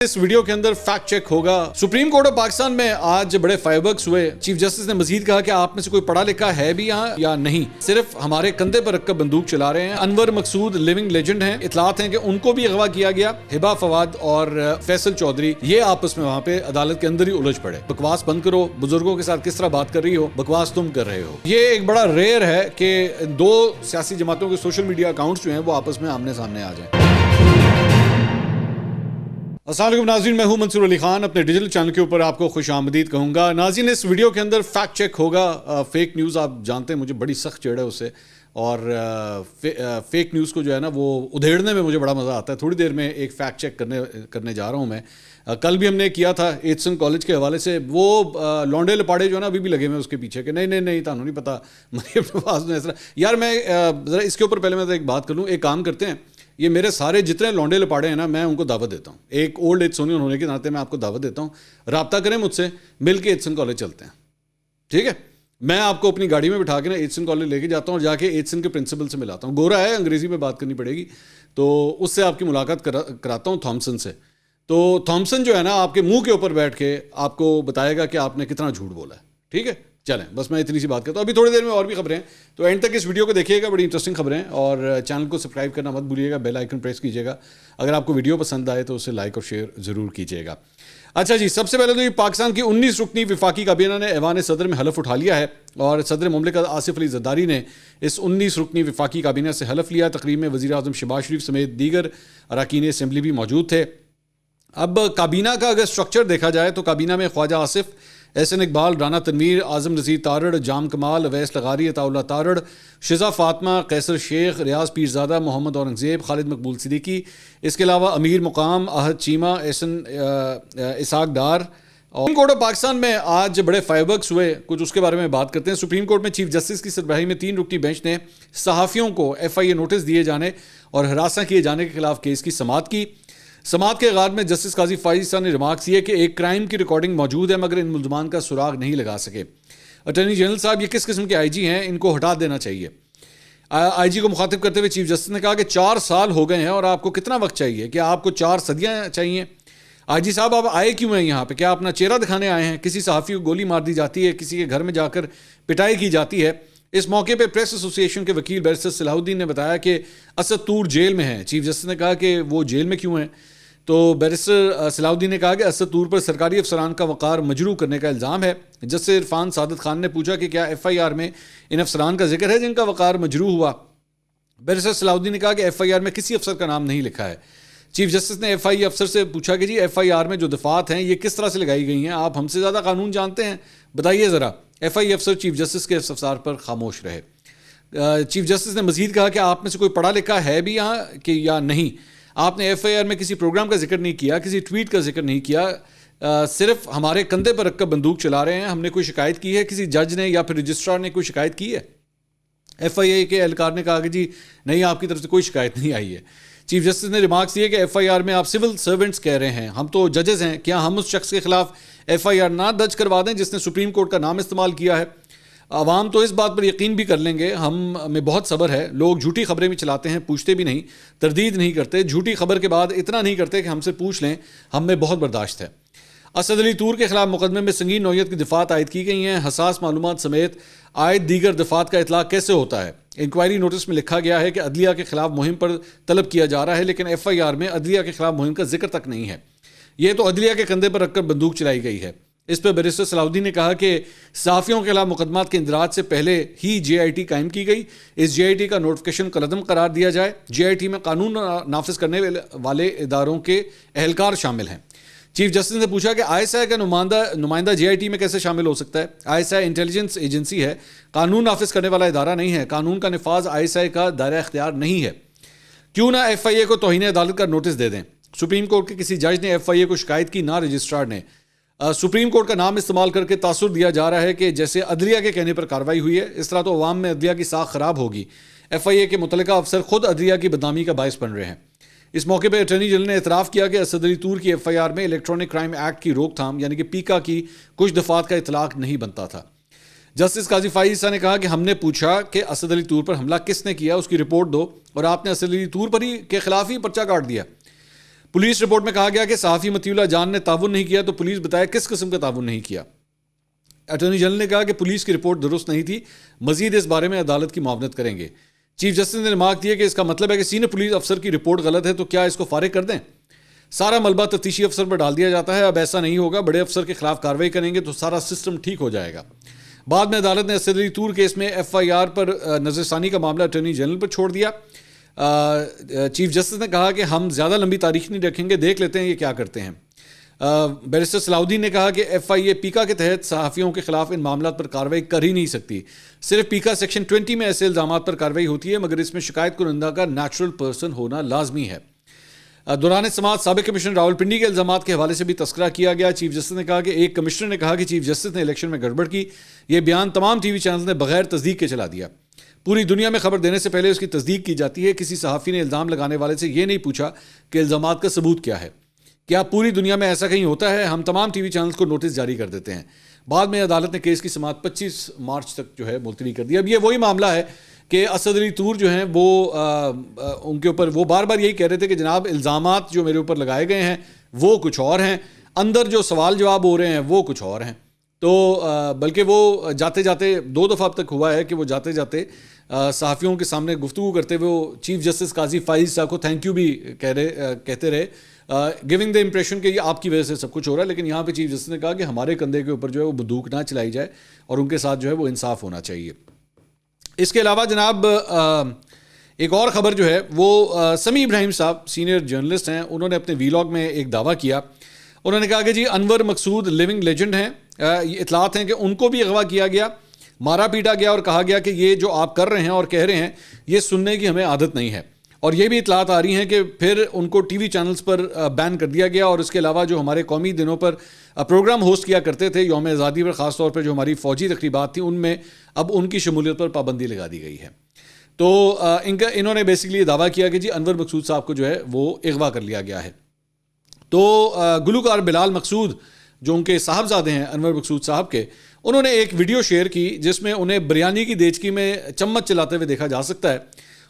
اس video کے اندر fact check ہوگا۔ Supreme court of Pakistan میں آج بڑے فائر ورکس ہوئے۔ چیف جسٹس نے مزید کہا کہ آپ میں سے کوئی پڑھا لکھا ہے بھی یہاں یا نہیں، صرف ہمارے کندھے پر رکھ کر بندوق چلا رہے ہیں۔ انور مقصود لیونگ لیجنڈ ہیں، اطلاعات ہیں کہ ان کو بھی اغوا کیا گیا۔ ہبا فواد اور فیصل چودھری یہ آپس میں وہاں پہ عدالت کے اندر ہی الجھ پڑے۔ بکواس بند کرو، بزرگوں کے ساتھ کس طرح بات کر رہی ہو، بکواس تم کر رہے ہو۔ یہ ایک بڑا ریئر ہے کہ دو سیاسی جماعتوں کے سوشل میڈیا اکاؤنٹس جو ہیں وہ آپس میں آمنے سامنے آ جائیں۔ السلام علیکم ناظرین، میں ہوں منصور علی خان، اپنے ڈیجیٹل چینل کے اوپر آپ کو خوش آمدید کہوں گا۔ ناظرین، اس ویڈیو کے اندر فیکٹ چیک ہوگا۔ فیک نیوز آپ جانتے ہیں مجھے بڑی سخت چڑ ہے اس سے، اور فیک نیوز کو جو ہے نا وہ ادھیڑنے میں مجھے بڑا مزہ آتا ہے۔ تھوڑی دیر میں ایک فیکٹ چیک کرنے جا رہا ہوں میں۔ کل بھی ہم نے کیا تھا ایچسن کالج کے حوالے سے، وہ لونڈے لپاڑے جو ہے نا ابھی بھی لگے ہوئے اس کے پیچھے کہ نہیں تانوں نہیں پتا مریم نواز نے ایسا۔ یار میں ذرا اس کے اوپر پہلے میں ایک بات کر لوں، ایک کام کرتے ہیں، یہ میرے سارے جتنے لونڈے لپاڑے ہیں نا میں ان کو دعوت دیتا ہوں، ایک اولڈ ایج سونی ہونے کے ناطے میں آپ کو دعوت دیتا ہوں، رابطہ کریں مجھ سے، مل کے ایچسن کالج چلتے ہیں، ٹھیک ہے؟ میں آپ کو اپنی گاڑی میں بٹھا کے نا ایچسن کالج لے کے جاتا ہوں اور جا کے ایچسن کے پرنسپل سے ملاتا ہوں۔ گورا ہے، انگریزی میں بات کرنی پڑے گی، تو اس سے آپ کی ملاقات کراتا ہوں، تھامسن سے۔ تو تھامسن جو ہے نا آپ کے منہ کے اوپر بیٹھ کے آپ کو بتائے گا کہ آپ نے کتنا جھوٹ بولا ہے، ٹھیک ہے؟ چلیں بس میں اتنی سی بات کرتا ہوں۔ ابھی تھوڑی دیر میں اور بھی خبریں ہیں، تو اینڈ تک اس ویڈیو کو دیکھیے گا، بڑی انٹرسٹنگ خبریں ہیں، اور چینل کو سبسکرائب کرنا مت بھولیے گا، بیل آئیکن پریس کیجیے گا۔ اگر آپ کو ویڈیو پسند آئے تو اسے لائک اور شیئر ضرور کیجیے گا۔ اچھا جی، سب سے پہلے تو یہ پاکستان کی 19 رکنی وفاقی کابینہ نے ایوان صدر میں حلف اٹھا لیا ہے، اور صدر مملکت آصف علی زرداری نے اس 19 رکنی وفاقی کابینہ سے حلف لیا۔ تقریب میں وزیر اعظم شہباز شریف سمیت دیگر اراکین اسمبلی بھی موجود تھے۔ اب کابینہ کا اگر اسٹرکچر دیکھا جائے تو کابینہ میں خواجہ آصف، احسن اقبال، رانا تنویر، اعظم نذیر تارڑ، جام کمال، اویس لغاری، عطا اللہ تارڑ، شزا فاطمہ، قیصر شیخ، ریاض پیرزادہ، محمد اورنگزیب، خالد مقبول صدیقی، اس کے علاوہ Amir Muqam, Ahad Cheema, Ahsan Ishaq Dar. Supreme court of Pakistan میں آج بڑے فائر ورکس ہوئے، کچھ اس کے بارے میں بات کرتے ہیں۔ سپریم کورٹ میں چیف جسٹس کی سربراہی میں 3 رکنی بینچ نے صحافیوں کو FIA نوٹس دیے جانے اور ہراساں کیے جانے کے خلاف کیس کی سماعت کی۔ سماعت کے آغاز میں جسٹس قاضی فائز عیسیٰ نے ریمارکس کیے کہ ایک کرائم کی ریکارڈنگ موجود ہے مگر ان ملزمان کا سراغ نہیں لگا سکے۔ اٹارنی جنرل صاحب یہ کس قسم کے IG ہیں، ان کو ہٹا دینا چاہیے۔ IG کو مخاطب کرتے ہوئے چیف جسٹس نے کہا کہ 4 سال ہو گئے ہیں اور آپ کو کتنا وقت چاہیے؟ کیا آپ کو 4 صدیاں چاہیے؟ IG صاحب آپ آئے کیوں ہیں یہاں پہ؟ کیا اپنا چہرہ دکھانے آئے ہیں؟ کسی صحافی کو گولی مار دی جاتی ہے، کسی کے گھر میں جا کر پٹائی کی جاتی ہے۔ اس موقع پہ پریس ایسوسی ایشن کے وکیل بیرسٹر صلاح الدین نے بتایا کہ اسد طور جیل میں ہیں۔ چیف جسٹس نے کہا کہ وہ جیل میں کیوں ہیں؟ تو بیرسٹر صلاح الدین نے کہا کہ اسد طور پر سرکاری افسران کا وقار مجروح کرنے کا الزام ہے۔ جسٹس عرفان سعادت خان نے پوچھا کہ کیا FIR میں ان افسران کا ذکر ہے جن کا وقار مجروح ہوا؟ بیرسٹر صلاح الدین نے کہا کہ FIR میں کسی افسر کا نام نہیں لکھا ہے۔ چیف جسٹس نے FIA افسر سے پوچھا کہ جی FIR میں جو دفعات ہیں یہ کس طرح سے لگائی گئی ہیں؟ آپ ہم سے زیادہ قانون جانتے ہیں، بتائیے ذرا۔ FIA افسر چیف جسٹس کے استفسار پر خاموش رہے۔ چیف جسٹس نے مزید کہا کہ آپ میں سے کوئی پڑھا لکھا ہے بھی یہاں کہ یا نہیں، آپ نے FIR میں کسی پروگرام کا ذکر نہیں کیا، کسی ٹویٹ کا ذکر نہیں کیا، صرف ہمارے کندھے پر رکھ کر بندوق چلا رہے ہیں۔ ہم نے کوئی شکایت کی ہے، کسی جج نے یا پھر رجسٹرار نے کوئی شکایت کی ہے؟ FIA کے اہلکار نے کہا کہ جی نہیں، آپ کی طرف سے کوئی شکایت نہیں آئی ہے۔ چیف جسٹس نے ریمارکس دیے کہ FIR میں آپ سول سرونٹس کہہ رہے ہیں، ہم تو ججز ہیں، کیا ہم اس شخص کے خلاف FIR نہ درج کروا دیں جس نے سپریم کورٹ کا نام استعمال کیا ہے؟ عوام تو اس بات پر یقین بھی کر لیں گے، ہم میں بہت صبر ہے۔ لوگ جھوٹی خبریں بھی چلاتے ہیں، پوچھتے بھی نہیں، تردید نہیں کرتے، جھوٹی خبر کے بعد اتنا نہیں کرتے کہ ہم سے پوچھ لیں، ہم میں بہت برداشت ہے۔ اسد علی طور کے خلاف مقدمے میں سنگین نوعیت کی دفعات عائد کی گئی ہیں۔ حساس معلومات سمیت عائد دیگر دفعات کا اطلاق کیسے ہوتا ہے؟ انکوائری نوٹس میں لکھا گیا ہے کہ عدلیہ کے خلاف مہم پر طلب کیا جا رہا ہے، لیکن FIR میں عدلیہ کے خلاف مہم کا ذکر تک نہیں ہے۔ یہ تو عدلیہ کے کندھے پر رکھ کر بندوق چلائی گئی ہے۔ اس پہ بیرسٹر صلاح الدین نے کہا کہ صحافیوں کے خلاف مقدمات کے اندراج سے پہلے ہی JIT قائم کی گئی، اس JIT کا نوٹیفیکیشن کالعدم قرار دیا جائے۔ JIT میں قانون نافذ کرنے والے اداروں کے اہلکار شامل ہیں۔ چیف جسٹس نے پوچھا کہ ISI کا نمائندہ JIT میں کیسے شامل ہو سکتا ہے؟ ISI انٹیلیجنس ایجنسی ہے، قانون نافذ کرنے والا ادارہ نہیں ہے، قانون کا نفاذ ISI کا دائرہ اختیار نہیں ہے۔ کیوں نہ FIA کو توہین عدالت کا نوٹس دے دیں؟ سپریم کورٹ کے کسی جج نے FIA کو شکایت کی، نہ رجسٹرار نے۔ سپریم کورٹ کا نام استعمال کر کے تاثر دیا جا رہا ہے کہ جیسے عدلیہ کے کہنے پر کارروائی ہوئی ہے، اس طرح تو عوام میں عدلیہ کی ساکھ خراب ہوگی۔ FIA کے متعلقہ افسر خود عدلیہ کی بدنامی کا باعث بن رہے ہیں۔ اس موقع پہ اٹارنی جنرل نے اعتراف کیا کہ اسد علی طور کی FIR میں الیکٹرانک کرائم ایکٹ کی روک تھام یعنی کہ پیکا کی کچھ دفعات کا اطلاق نہیں بنتا تھا۔ جسٹس قاضی فائز عیسیٰ نے کہا کہ ہم نے پوچھا کہ اسد علی طور پر حملہ کس نے کیا، اس کی رپورٹ دو، اور آپ نے اسد علی طور پر ہی کے خلاف ہی پرچہ کاٹ دیا۔ پولیس رپورٹ میں کہا گیا کہ صحافی مطیع اللہ جان نے تعاون نہیں کیا، تو پولیس بتائے کس قسم کا تعاون نہیں کیا۔ اٹارنی جنرل نے کہا کہ پولیس کی رپورٹ درست نہیں تھی، مزید اس بارے میں عدالت کی معاونت کریں گے۔ چیف جسٹس نے ریمارک دیا کہ اس کا مطلب ہے کہ سینئر پولیس افسر کی رپورٹ غلط ہے تو کیا اس کو فارغ کر دیں؟ سارا ملبہ تفتیشی افسر پر ڈال دیا جاتا ہے، اب ایسا نہیں ہوگا، بڑے افسر کے خلاف کارروائی کریں گے تو سارا سسٹم ٹھیک ہو جائے گا۔ بعد میں عدالت نے اسد علی طور کیس میں FIR پر نظر ثانی کا معاملہ اٹارنی جنرل پر چھوڑ دیا۔ چیف جسٹس نے کہا کہ ہم زیادہ لمبی تاریخ نہیں رکھیں گے، دیکھ لیتے ہیں یہ کیا کرتے ہیں۔ بیرسٹر صلاح الدین نے کہا کہ FIA پیکا کے تحت صحافیوں کے خلاف ان معاملات پر کارروائی کر ہی نہیں سکتی، صرف پیکا سیکشن 20 میں ایسے الزامات پر کارروائی ہوتی ہے، مگر اس میں شکایت کنندہ کا نیچرل پرسن ہونا لازمی ہے۔ دوران سماعت سابق کمشنر راولپنڈی کے الزامات کے حوالے سے بھی تذکرہ کیا گیا۔ چیف جسٹس نے کہا کہ ایک کمشنر نے کہا کہ چیف جسٹس نے الیکشن میں گڑبڑ کی، یہ بیان تمام ٹی وی چینلز نے بغیر تصدیق کے چلا دیا۔ پوری دنیا میں خبر دینے سے پہلے اس کی تصدیق کی جاتی ہے، کسی صحافی نے الزام لگانے والے سے یہ نہیں پوچھا کہ الزامات کا ثبوت کیا ہے۔ کیا پوری دنیا میں ایسا کہیں ہوتا ہے؟ ہم تمام ٹی وی چینلز کو نوٹس جاری کر دیتے ہیں۔ بعد میں عدالت نے کیس کی سماعت 25 مارچ تک جو ہے ملتوی کر دیا۔ اب یہ وہی معاملہ ہے کہ اسد علی طور جو ہیں وہ ان کے اوپر وہ بار بار یہی کہہ رہے تھے کہ جناب الزامات جو میرے اوپر لگائے گئے ہیں وہ کچھ اور ہیں، اندر جو سوال جواب ہو رہے ہیں وہ کچھ اور ہیں۔ تو بلکہ وہ جاتے جاتے 2 دفعہ اب تک ہوا ہے کہ وہ جاتے جاتے صحافیوں کے سامنے گفتگو کرتے ہوئے وہ چیف جسٹس قاضی فائز صاحب کو تھینک یو بھی کہتے رہے، گیونگ دا امپریشن کہ یہ آپ کی وجہ سے سب کچھ ہو رہا ہے، لیکن یہاں پہ چیف جسٹس نے کہا کہ ہمارے کندھے کے اوپر جو ہے وہ بندوق نہ چلائی جائے اور ان کے ساتھ جو ہے وہ انصاف ہونا چاہیے۔ اس کے علاوہ جناب ایک اور خبر جو ہے وہ سمیع ابراہیم صاحب سینئر جرنلسٹ ہیں، انہوں نے اپنے ویلاگ میں ایک دعویٰ کیا۔ انہوں نے کہا کہ جی انور مقصود لیونگ لیجنڈ ہیں، یہ اطلاعات ہیں کہ ان کو بھی اغوا کیا گیا، مارا پیٹا گیا اور کہا گیا کہ یہ جو آپ کر رہے ہیں اور کہہ رہے ہیں یہ سننے کی ہمیں عادت نہیں ہے۔ اور یہ بھی اطلاعات آ رہی ہیں کہ پھر ان کو ٹی وی چینلز پر بین کر دیا گیا، اور اس کے علاوہ جو ہمارے قومی دنوں پر پروگرام ہوسٹ کیا کرتے تھے یوم آزادی پر، خاص طور پر جو ہماری فوجی تقریبات تھیں، ان میں اب ان کی شمولیت پر پابندی لگا دی گئی ہے۔ تو انہوں نے بیسیکلی دعویٰ کیا کہ جی انور مقصود صاحب کو جو ہے وہ اغوا کر لیا گیا ہے۔ تو گلوکار بلال مقصود جو ان کے صاحبزادے ہیں انور مقصود صاحب کے، انہوں نے ایک ویڈیو شیئر کی جس میں انہیں بریانی کی دیچکی میں چمچ چلاتے ہوئے دیکھا جا سکتا ہے،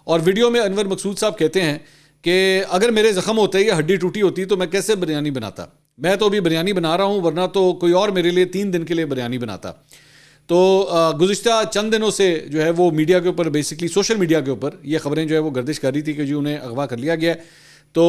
اور ویڈیو میں انور مقصود صاحب کہتے ہیں کہ اگر میرے زخم ہوتے یا ہڈی ٹوٹی ہوتی تو میں کیسے بریانی بناتا، میں تو ابھی بریانی بنا رہا ہوں، ورنہ تو کوئی اور میرے لیے 3 دن کے لیے بریانی بناتا۔ تو گزشتہ چند دنوں سے جو ہے وہ میڈیا کے اوپر بیسکلی سوشل میڈیا کے اوپر یہ خبریں جو ہے وہ گردش کر رہی تھی کہ جی انہیں اغوا کر لیا گیا ہے۔ تو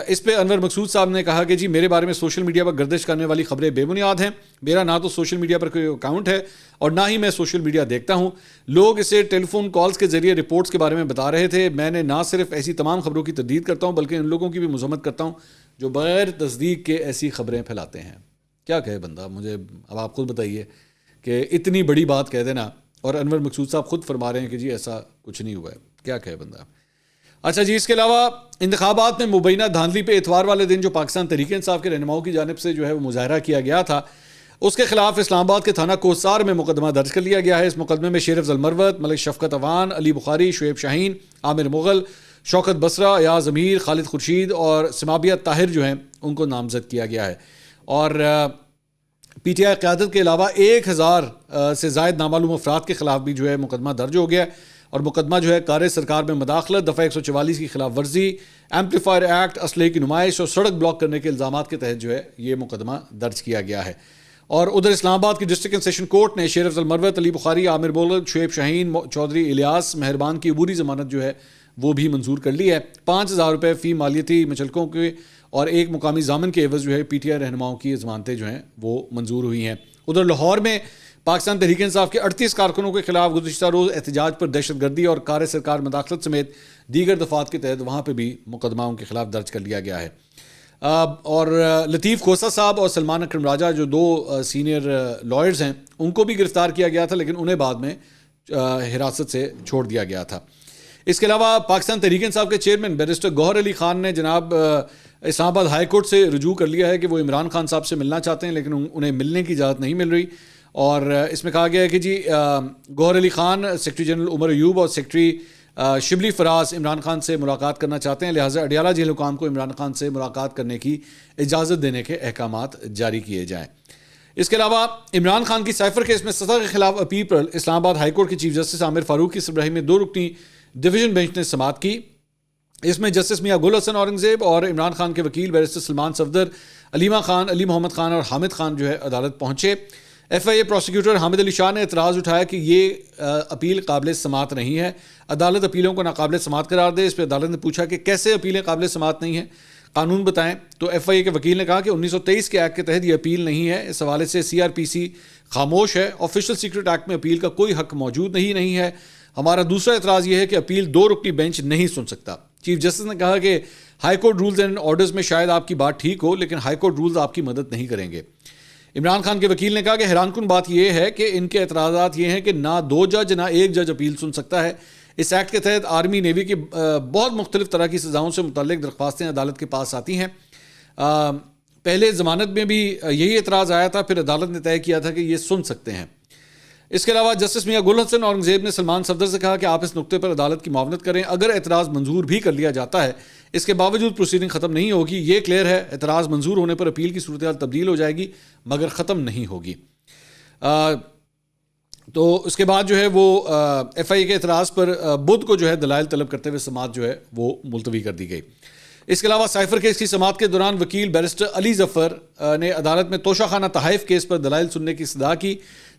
اس پہ انور مقصود صاحب نے کہا کہ جی میرے بارے میں سوشل میڈیا پر گردش کرنے والی خبریں بے بنیاد ہیں، میرا نہ تو سوشل میڈیا پر کوئی اکاؤنٹ ہے اور نہ ہی میں سوشل میڈیا دیکھتا ہوں، لوگ اسے ٹیلی فون کالز کے ذریعے رپورٹس کے بارے میں بتا رہے تھے، میں نے نہ صرف ایسی تمام خبروں کی تردید کرتا ہوں بلکہ ان لوگوں کی بھی مذمت کرتا ہوں جو بغیر تصدیق کے ایسی خبریں پھیلاتے ہیں۔ کیا کہے بندہ، مجھے اب آپ خود بتائیے کہ اتنی بڑی بات کہہ دینا، اور انور مقصود صاحب خود فرما رہے ہیں کہ جی ایسا کچھ نہیں ہوا ہے، کیا کہے بندہ۔ اچھا جی، اس کے علاوہ انتخابات میں مبینہ دھاندلی پہ اتوار والے دن جو پاکستان تحریک انصاف کے رہنماؤں کی جانب سے جو ہے وہ مظاہرہ کیا گیا تھا، اس کے خلاف اسلام آباد کے تھانہ کوسار میں مقدمہ درج کر لیا گیا ہے۔ اس مقدمے میں شیر افضل مروت، ملک شفقت اوان، علی بخاری، شعیب شاہین، عامر مغل، شوکت بسرا، ایاز امیر، خالد خورشید اور سمابیہ طاہر جو ہیں ان کو نامزد کیا گیا ہے۔ اور PTI قیادت کے علاوہ 1000 سے زائد نامعلوم افراد کے خلاف بھی جو ہے مقدمہ درج ہو گیا ہے، اور مقدمہ جو ہے کار سرکار میں مداخلت، دفعہ 144 کی خلاف ورزی، ایمپلیفائر ایکٹ، اسلحے کی نمائش اور سڑک بلاک کرنے کے الزامات کے تحت جو ہے یہ مقدمہ درج کیا گیا ہے۔ اور ادھر اسلام آباد کی ڈسٹرکٹ اینڈ سیشن کورٹ نے شیر افضل مروت، علی بخاری، عامر مغل، شعیب شاہین، چودھری الیاس مہربان کی عبوری ضمانت جو ہے وہ بھی منظور کر لی ہے۔ 5000 روپے فی مالیتی مچلکوں کے اور ایک مقامی ضامن کے عوض جو ہے PTI رہنماؤں کی ضمانتیں جو ہیں وہ منظور ہوئی ہیں۔ ادھر لاہور میں پاکستان تحریک انصاف کے 38 کارکنوں کے خلاف گزشتہ روز احتجاج پر دہشت گردی اور کار سرکار مداخلت سمیت دیگر دفعات کے تحت وہاں پہ بھی مقدمہ ان کے خلاف درج کر لیا گیا ہے۔ اور لطیف کھوسہ صاحب اور سلمان اکرم راجہ جو 2 سینئر لائرز ہیں ان کو بھی گرفتار کیا گیا تھا، لیکن انہیں بعد میں حراست سے چھوڑ دیا گیا تھا۔ اس کے علاوہ پاکستان تحریک انصاف کے چیئرمین بیرسٹر گوہر علی خان نے جناب اسلام آباد ہائی کورٹ سے رجوع کر لیا ہے کہ وہ عمران خان صاحب سے ملنا چاہتے ہیں، لیکن انہیں ملنے کی اجازت نہیں مل رہی۔ اور اس میں کہا گیا ہے کہ جی گوہر علی خان، سیکرٹری جنرل عمر ایوب اور سیکرٹری شبلی فراز عمران خان سے ملاقات کرنا چاہتے ہیں، لہٰذا اڈیالہ جیل حکام کو عمران خان سے ملاقات کرنے کی اجازت دینے کے احکامات جاری کیے جائیں۔ اس کے علاوہ عمران خان کی سائفر کیس میں سزا کے خلاف اپیل پر اسلام آباد ہائی کورٹ کے چیف جسٹس عامر فاروق کی سربراہی میں 2 رکنی ڈویژن بینچ نے سماعت کی۔ اس میں جسٹس میاں گل حسن اورنگزیب اور عمران خان کے وکیل بیرسٹر سلمان صفدر، علیمہ خان، علی محمد خان اور حامد خان جو ہے عدالت پہنچے۔ ایف آئی اے پروسیکیوٹر حامد علی شاہ نے اعتراض اٹھایا کہ یہ اپیل قابل سماعت نہیں ہے، عدالت اپیلوں کو ناقابل سماعت قرار دے۔ اس پہ عدالت نے پوچھا کہ کیسے اپیلیں قابل سماعت نہیں ہیں، قانون بتائیں۔ تو ایف آئی اے کے وکیل نے کہا کہ 1923 کے ایکٹ کے تحت یہ اپیل نہیں ہے، اس حوالے سے سی آر پی سی خاموش ہے، آفیشل سیکرٹ ایکٹ میں اپیل کا کوئی حق موجود نہیں ہے۔ ہمارا دوسرا اعتراض یہ ہے کہ اپیل 2 رکنی بینچ نہیں سن سکتا۔ چیف جسٹس نے کہا کہ high court rules and orders میں شاید آپ کی بات ٹھیک ہو، لیکن ہائی کورٹ رولز آپ کی مدد نہیں کریں گے۔ عمران خان کے وکیل نے کہا کہ حیران کن بات یہ ہے کہ ان کے اعتراضات یہ ہیں کہ نہ 2 جج نہ 1 جج اپیل سن سکتا ہے۔ اس ایکٹ کے تحت آرمی نیوی کی بہت مختلف طرح کی سزاؤں سے متعلق درخواستیں عدالت کے پاس آتی ہیں۔ پہلے ضمانت میں بھی یہی اعتراض آیا تھا، پھر عدالت نے طے کیا تھا کہ یہ سن سکتے ہیں۔ اس کے علاوہ جسٹس میاں گل حسن اورنگزیب نے سلمان صفدر سے کہا کہ آپ اس نقطے پر عدالت کی معاونت کریں، اگر اعتراض منظور بھی کر لیا جاتا ہے اس کے باوجود پروسیڈنگ ختم نہیں ہوگی، یہ کلیئر ہے، اعتراض منظور ہونے پر اپیل کی صورتحال تبدیل ہو جائے گی مگر ختم نہیں ہوگی۔ تو اس کے بعد جو ہے وہ ایف آئی اے کے اعتراض پر بدھ کو جو ہے دلائل طلب کرتے ہوئے سماعت جو ہے وہ ملتوی کر دی گئی۔ اس کے علاوہ سائفر کیس کی سماعت کے دوران وکیل بیرسٹر علی ظفر نے عدالت میں توشہ خانہ تحائف کیس پر دلائل سننے کی استدعا کی۔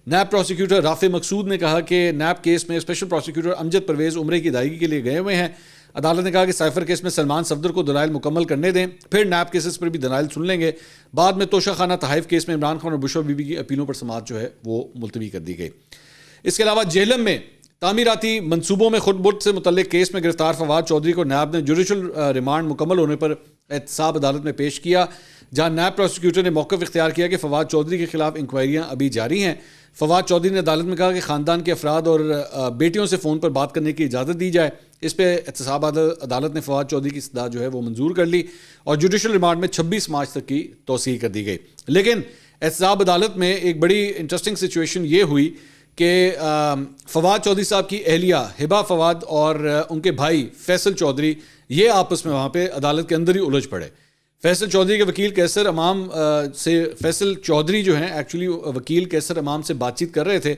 نیب پروسیکیوٹر رافع مقصود نے کہا کہ نیب کیس میں اسپیشل پروسیکیوٹر امجد پرویز عمرے کی ادائیگی کے لیے گئے ہوئے ہیں۔ عدالت نے کہا کہ سائفر کیس میں سلمان صفدر کو دلائل مکمل کرنے دیں، پھر نیب کیسز پر بھی دلائل سن لیں گے۔ بعد میں توشہ خانہ تحائف کیس میں عمران خان اور بشرا بی بی کی اپیلوں پر سماعت جو ہے وہ ملتوی کر دی گئی۔ اس کے علاوہ جہلم میں تعمیراتی منصوبوں میں خود ملک سے متعلق کیس میں گرفتار فواد چودھری کو نیب نے جوڈیشل ریمانڈ مکمل ہونے پر احتساب عدالت میں پیش کیا، جہاں نیب پروسیکیوٹر نے موقف اختیار کیا کہ فواد چودھری کے خلاف انکوائریاں ابھی جاری ہیں۔ فواد چودھری نے عدالت میں کہا کہ خاندان کے افراد اور بیٹیوں سے فون پر بات کرنے کی اجازت دی جائے۔ اس پہ احتساب عدالت نے فواد چودھری کی استدعا جو ہے وہ منظور کر لی اور جوڈیشل ریمانڈ میں 26 مارچ تک کی توسیع کر دی گئی۔ لیکن احتساب عدالت میں ایک بڑی انٹرسٹنگ سچویشن یہ ہوئی کہ فواد چودھری صاحب کی اہلیہ ہبہ فواد اور ان کے بھائی فیصل چودھری یہ آپس میں وہاں پہ عدالت کے اندر ہی الجھ پڑے۔ فیصل چودھری کے وکیل کیسر امام سے فیصل چودھری جو ہیں ایکچولی وکیل کیسر امام سے بات چیت کر رہے تھے،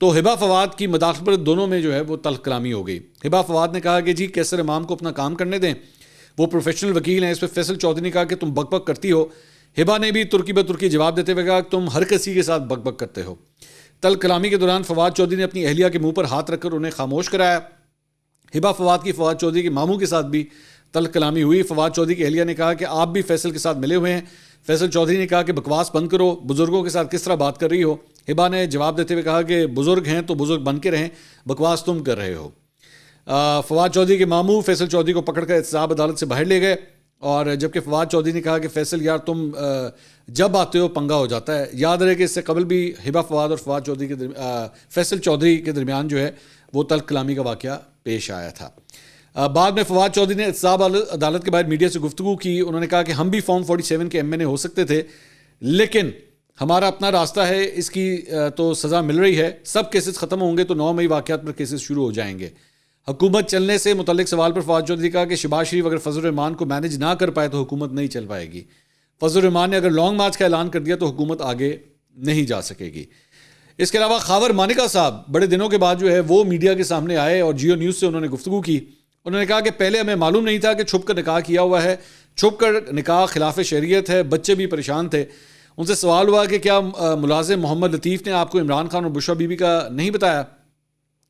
تو ہبہ فواد کی مداخلت پر دونوں میں جو ہے وہ تلخ کلامی ہو گئی۔ ہبہ فواد نے کہا کہ جی کیسر امام کو اپنا کام کرنے دیں، وہ پروفیشنل وکیل ہیں۔ اس پہ فیصل چودھری نے کہا کہ تم بک بک کرتی ہو۔ ہبہ نے بھی ترکی بترکی جواب دیتے ہوئے کہا کہ تم ہر کسی کے ساتھ بک بک کرتے ہو۔ تلخ کلامی کے دوران فواد چودھری نے اپنی اہلیہ کے منہ پر ہاتھ رکھ کر انہیں خاموش کرایا۔ ہبہ فواد کی فواد چودھری کے ماموں کے ساتھ بھی تلخ کلامی ہوئی۔ فواد چودھری کی اہلیہ نے کہا کہ آپ بھی فیصل کے ساتھ ملے ہوئے ہیں۔ فیصل چودھری نے کہا کہ بکواس بند کرو، بزرگوں کے ساتھ کس طرح بات کر رہی ہو۔ ہبہ نے جواب دیتے ہوئے کہا کہ بزرگ ہیں تو بزرگ بن کے رہیں، بکواس تم کر رہے ہو۔ فواد چودھری کے ماموں فیصل چودھری کو پکڑ کر احتساب عدالت سے باہر لے گئے، اور جبکہ فواد چودھری نے کہا کہ فیصل یار تم جب آتے ہو پنگا ہو جاتا ہے۔ یاد رہے کہ اس سے قبل بھی ہبہ فواد اور فواد چودھری کے فیصل چودھری کے درمیان جو ہے وہ تلخ کلامی کا واقعہ پیش آیا تھا۔ بعد میں فواد چودھری نے احتساب عدالت کے باہر میڈیا سے گفتگو کی۔ انہوں نے کہا کہ ہم بھی فارم 47 کے ایم این اے ہو سکتے تھے، لیکن ہمارا اپنا راستہ ہے، اس کی تو سزا مل رہی ہے۔ سب کیسز ختم ہوں گے تو 9 مئی واقعات پر کیسز شروع ہو جائیں گے۔ حکومت چلنے سے متعلق سوال پر فواد چودھری کہا کہ شہباز شریف اگر فضل الرحمان کو مینج نہ کر پائے تو حکومت نہیں چل پائے گی۔ فضل الرحمان نے اگر لانگ مارچ کا اعلان کر دیا تو حکومت آگے نہیں جا سکے گی۔ اس کے علاوہ خاور مانیکا صاحب بڑے دنوں کے بعد جو ہے وہ میڈیا کے سامنے آئے اور جیو نیوز سے انہوں نے گفتگو کی۔ انہوں نے کہا کہ پہلے ہمیں معلوم نہیں تھا کہ چھپ کر نکاح کیا ہوا ہے، چھپ کر نکاح خلاف شریعت ہے، بچے بھی پریشان تھے۔ ان سے سوال ہوا کہ کیا ملازم محمد لطیف نے آپ کو عمران خان اور بشرا بی بی کا نہیں بتایا؟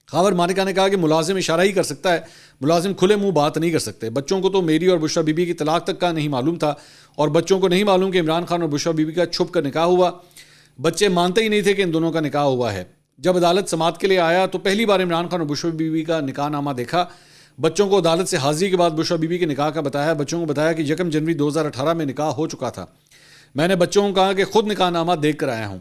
خاور مانیکا نے کہا کہ ملازم اشارہ ہی کر سکتا ہے، ملازم کھلے منہ بات نہیں کر سکتے۔ بچوں کو تو میری اور بشرا بی بی کی طلاق تک کا نہیں معلوم تھا، اور بچوں کو نہیں معلوم کہ عمران خان اور بشرا بی بی کا چھپ کر نکاح ہوا۔ بچے مانتے ہی نہیں تھے کہ ان دونوں کا نکاح ہوا ہے۔ جب عدالت سماعت کے لیے آیا تو پہلی بار عمران خان اور بشرا بی بی کا نکاح نامہ دیکھا۔ بچوں کو عدالت سے حاضری کے بعد بشرا بی بی کے نکاح کا بتایا۔ بچوں کو بتایا کہ 1 جنوری 2018 میں نکاح ہو چکا تھا۔ میں نے بچوں کو کہا کہ خود نکاح نامہ دیکھ کر آیا ہوں۔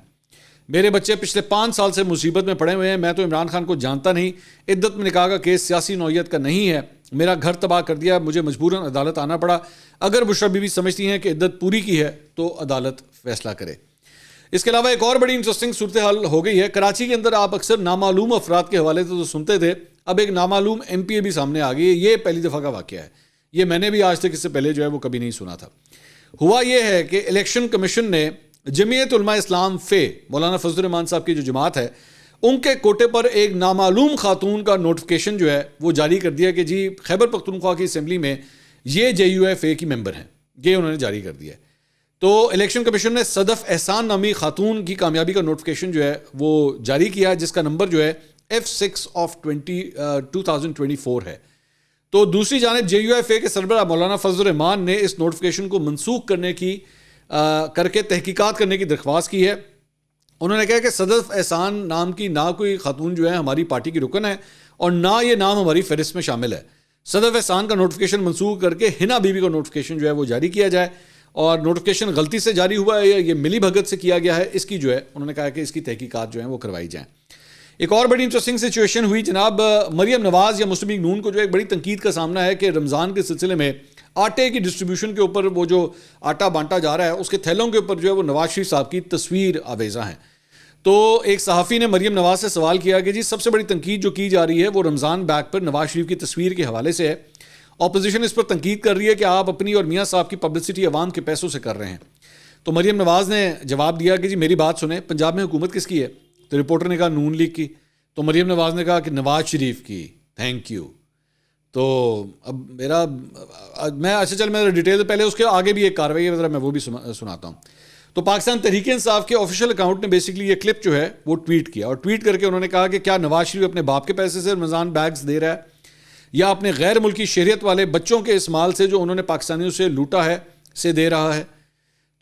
میرے بچے پچھلے 5 سال سے مصیبت میں پڑے ہوئے ہیں۔ میں تو عمران خان کو جانتا نہیں۔ عدت میں نکاح کا کیس سیاسی نوعیت کا نہیں ہے۔ میرا گھر تباہ کر دیا، مجھے مجبوراً عدالت آنا پڑا۔ اگر بشرا بی بی سمجھتی ہیں کہ عدت پوری کی ہے تو عدالت فیصلہ کرے۔ اس کے علاوہ ایک اور بڑی انٹرسٹنگ صورتحال ہو گئی ہے کراچی کے اندر۔ آپ اکثر نامعلوم افراد کے حوالے سے تو سنتے تھے، اب ایک نامعلوم ایم پی اے بھی سامنے آ گئی ہے۔ یہ پہلی دفعہ کا واقعہ ہے، یہ میں نے بھی آج تک اس سے پہلے جو ہے وہ کبھی نہیں سنا تھا۔ ہوا یہ ہے کہ الیکشن کمیشن نے جمعیت علماء اسلام مولانا فضل الرحمان صاحب کی جو جماعت ہے ان کے کوٹے پر ایک نامعلوم خاتون کا نوٹیفیکیشن جو ہے وہ جاری کر دیا کہ جی خیبر پختونخوا کی اسمبلی میں یہ JUIF کی ممبر ہیں، یہ انہوں نے جاری کر دیا ہے۔ تو الیکشن کمیشن نے صدف احسان نامی خاتون کی کامیابی کا نوٹیفیکیشن جو ہے وہ جاری کیا، جس کا نمبر جو ہے F6 of 2024 ہے۔ تو دوسری جانب JUIF کے سربراہ مولانا فضل الرحمان نے اس نوٹیفیکیشن کو منسوخ کر کے تحقیقات کرنے کی درخواست کی ہے۔ انہوں نے کہا کہ صدف احسان نام کی نہ کوئی خاتون جو ہے ہماری پارٹی کی رکن ہے اور نہ یہ نام ہماری فہرست میں شامل ہے۔ صدف احسان کا نوٹیفیکیشن منسوخ کر کے حنا بی بی کا نوٹیفیکیشن جو ہے وہ جاری کیا جائے، اور نوٹیفیکیشن غلطی سے جاری ہوا ہے یا یہ ملی بھگت سے کیا گیا ہے، اس کی جو ہے انہوں نے کہا کہ اس کی تحقیقات جو ہیں وہ کروائی جائیں۔ ایک اور بڑی انٹرسٹنگ سچویشن ہوئی جناب، مریم نواز یا مسلم لیگ نون کو جو ایک بڑی تنقید کا سامنا ہے کہ رمضان کے سلسلے میں آٹے کی ڈسٹریبیوشن کے اوپر وہ جو آٹا بانٹا جا رہا ہے اس کے تھیلوں کے اوپر جو ہے وہ نواز شریف صاحب کی تصویر آویزاں ہیں۔ تو ایک صحافی نے مریم نواز سے سوال کیا کہ جی سب سے بڑی تنقید جو کی جا رہی ہے وہ رمضان بیگ پر نواز شریف کی تصویر کے حوالے سے ہے، اپوزیشن اس پر تنقید کر رہی ہے کہ آپ اپنی اور میاں صاحب کی پبلسٹی عوام کے پیسوں سے کر رہے ہیں۔ تو مریم نواز نے جواب دیا کہ جی میری بات سنیں، پنجاب میں حکومت کس کی ہے؟ تو رپورٹر نے کہا نون لیگ کی۔ تو مریم نواز نے کہا کہ نواز شریف کی، تھینک یو۔ تو اب میں ڈیٹیل پہلے اس کے آگے بھی ایک کاروائی ہے، ذرا میں وہ بھی سناتا ہوں۔ تو پاکستان تحریک انصاف کے آفیشیل اکاؤنٹ نے بیسکلی یہ کلپ جو ہے وہ ٹویٹ کیا، اور ٹویٹ کر کے انہوں نے کہا کہ کیا نواز شریف اپنے باپ کے پیسے سے رمضان بیگز دے رہا ہے یا اپنے غیر ملکی شہریت والے بچوں کے اسمال سے جو انہوں نے پاکستانیوں سے لوٹا ہے سے دے رہا ہے؟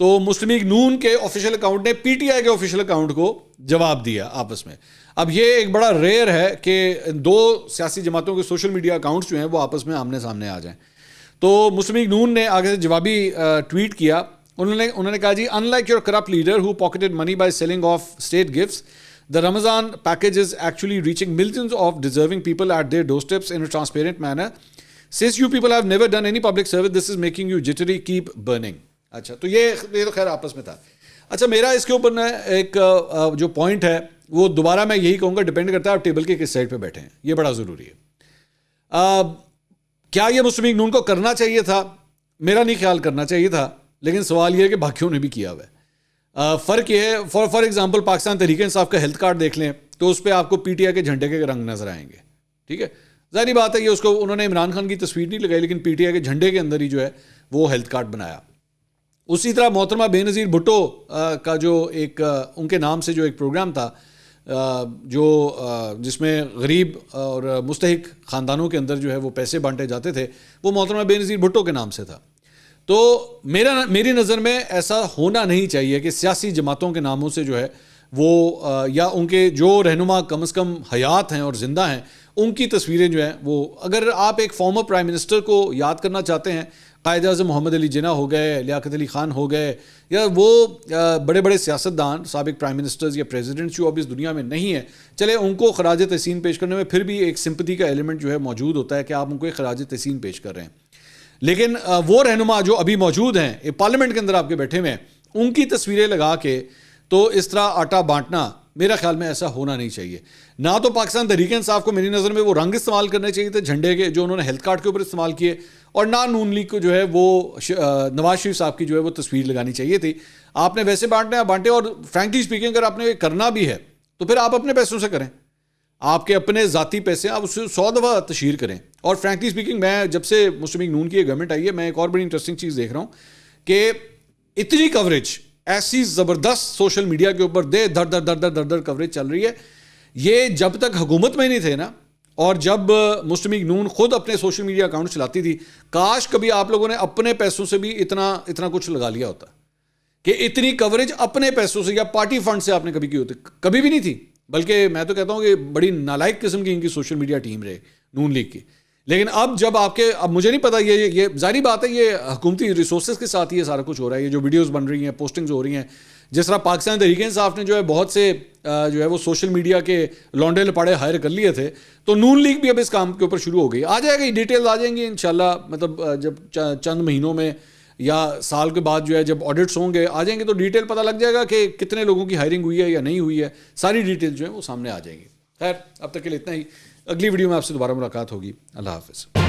تو مسلم لیگ نون کے آفیشیل اکاؤنٹ نے PTI کے آفیشیل اکاؤنٹ کو جواب دیا آپس میں۔ اب یہ ایک بڑا ریئر ہے کہ دو سیاسی جماعتوں کے سوشل میڈیا اکاؤنٹس جو ہیں وہ آپس میں آمنے سامنے آ جائیں۔ تو مسلم لیگ نون نے آگے سے جوابی ٹویٹ کیا، انہوں نے کہا جی unlike your corrupt leader who pocketed money by selling off state gifts, the Ramadan package is actually reaching millions of deserving people at their doorsteps in a transparent manner. Since you people have never done any public service, this is making you jittery, keep burning. اچھا، تو یہ تو خیر آپس میں تھا۔ اچھا، میرا اس کے اوپر نا ایک جو پوائنٹ ہے وہ دوبارہ میں یہی کہوں گا، ڈیپینڈ کرتا ہے آپ ٹیبل کے کس سائڈ پہ بیٹھے ہیں، یہ بڑا ضروری ہے۔ کیا یہ مسلم لیگ نون کو کرنا چاہیے تھا؟ میرا نہیں خیال کرنا چاہیے تھا، لیکن سوال یہ ہے کہ باقیوں نے بھی کیا ہوا ہے۔ فرق یہ ہے، فار ایگزامپل پاکستان تحریک انصاف کا ہیلتھ کارڈ دیکھ لیں تو اس پہ آپ کو PTI کے جھنڈے کے رنگ نظر آئیں گے، ٹھیک ہے؟ ظاہری بات ہے یہ اس کو انہوں نے عمران خان کی تصویر نہیں لگائی، لیکن PTI کے جھنڈے کے اندر ہی جو ہے وہ ہیلتھ کارڈ بنایا۔ اسی طرح محترمہ بے نظیر بھٹو کا جو ایک ان کے نام سے جو ایک پروگرام تھا جو جس میں غریب اور مستحق خاندانوں کے اندر جو ہے وہ پیسے بانٹے جاتے تھے، وہ محترمہ بے نظیر بھٹو کے نام سے تھا۔ تو میری نظر میں ایسا ہونا نہیں چاہیے کہ سیاسی جماعتوں کے ناموں سے جو ہے وہ یا ان کے جو رہنما کم از کم حیات ہیں اور زندہ ہیں ان کی تصویریں جو ہیں وہ، اگر آپ ایک فارمر پرائم منسٹر کو یاد کرنا چاہتے ہیں، قائد اعظم محمد علی جناح ہو گئے، لیاقت علی خان ہو گئے، یا وہ بڑے بڑے سیاستدان سابق پرائم منسٹرز یا پریزیڈنٹس جو اب اس دنیا میں نہیں ہیں، چلے ان کو خراج تحسین پیش کرنے میں پھر بھی ایک سمپتھی کا ایلیمنٹ جو ہے موجود ہوتا ہے کہ آپ ان کو ایک خراج تحسین پیش کر رہے ہیں۔ لیکن وہ رہنما جو ابھی موجود ہیں پارلیمنٹ کے اندر آپ کے بیٹھے ہوئے ہیں، ان کی تصویریں لگا کے تو اس طرح آٹا بانٹنا میرا خیال میں ایسا ہونا نہیں چاہیے۔ نہ تو پاکستان تحریک انصاف کو میری نظر میں وہ رنگ استعمال کرنے چاہیے تھے جھنڈے کے جو انہوں نے ہیلتھ کارڈ کے اوپر استعمال کیے، اور نہ نون لیگ کو جو ہے وہ نواز شریف صاحب کی جو ہے وہ تصویر لگانی چاہیے تھی۔ آپ نے ویسے بانٹے، اور فرینکلی اسپیکنگ اگر آپ نے کرنا بھی ہے تو پھر آپ اپنے پیسوں سے کریں، آپ کے اپنے ذاتی پیسے آپ اسے 100 دفعہ تشہیر کریں۔ اور فرینکلی اسپیکنگ میں جب سے مسلم لیگ نون کی گورنمنٹ آئی ہے، میں ایک اور بڑی انٹرسٹنگ چیز دیکھ رہا ہوں کہ اتنی کوریج ایسی زبردست سوشل میڈیا کے اوپر در کوریج چل رہی ہے۔ یہ جب تک حکومت میں نہیں تھے نا، اور جب مسلم لیگ نون خود اپنے سوشل میڈیا اکاؤنٹ چلاتی تھی، کاش کبھی آپ لوگوں نے اپنے پیسوں سے بھی اتنا کچھ لگا لیا ہوتا کہ اتنی کوریج اپنے پیسوں سے یا پارٹی فنڈ سے آپ نے کبھی کی ہوتی، کبھی بھی نہیں تھی۔ بلکہ میں تو کہتا ہوں کہ بڑی نالائق قسم کی ان کی سوشل میڈیا ٹیم رہے نون لیگ کی۔ لیکن اب جب اب مجھے نہیں پتا، یہ ظاہری بات ہے یہ حکومتی ریسورسز کے ساتھ یہ سارا کچھ ہو رہا ہے، یہ جو ویڈیوز بن رہی ہیں، پوسٹنگز ہو رہی ہیں، جس طرح پاکستان تحریک انصاف نے جو ہے بہت سے جو ہے وہ سوشل میڈیا کے لونڈے لپاڑے ہائر کر لیے تھے، تو نون لیگ بھی اب اس کام کے اوپر شروع ہو گئی۔ آ جائے گا، ڈیٹیلز آ جائیں گی انشاءاللہ، مطلب جب چند مہینوں میں یا سال کے بعد جو ہے جب آڈٹس ہوں گے آ جائیں گے تو ڈیٹیل پتہ لگ جائے گا کہ کتنے لوگوں کی ہائرنگ ہوئی ہے یا نہیں ہوئی ہے، ساری ڈیٹیل جو ہے وہ سامنے آ جائیں گی۔ خیر اب تک کے لیے اتنا ہی، اگلی ویڈیو میں آپ سے دوبارہ ملاقات ہوگی۔ اللہ حافظ۔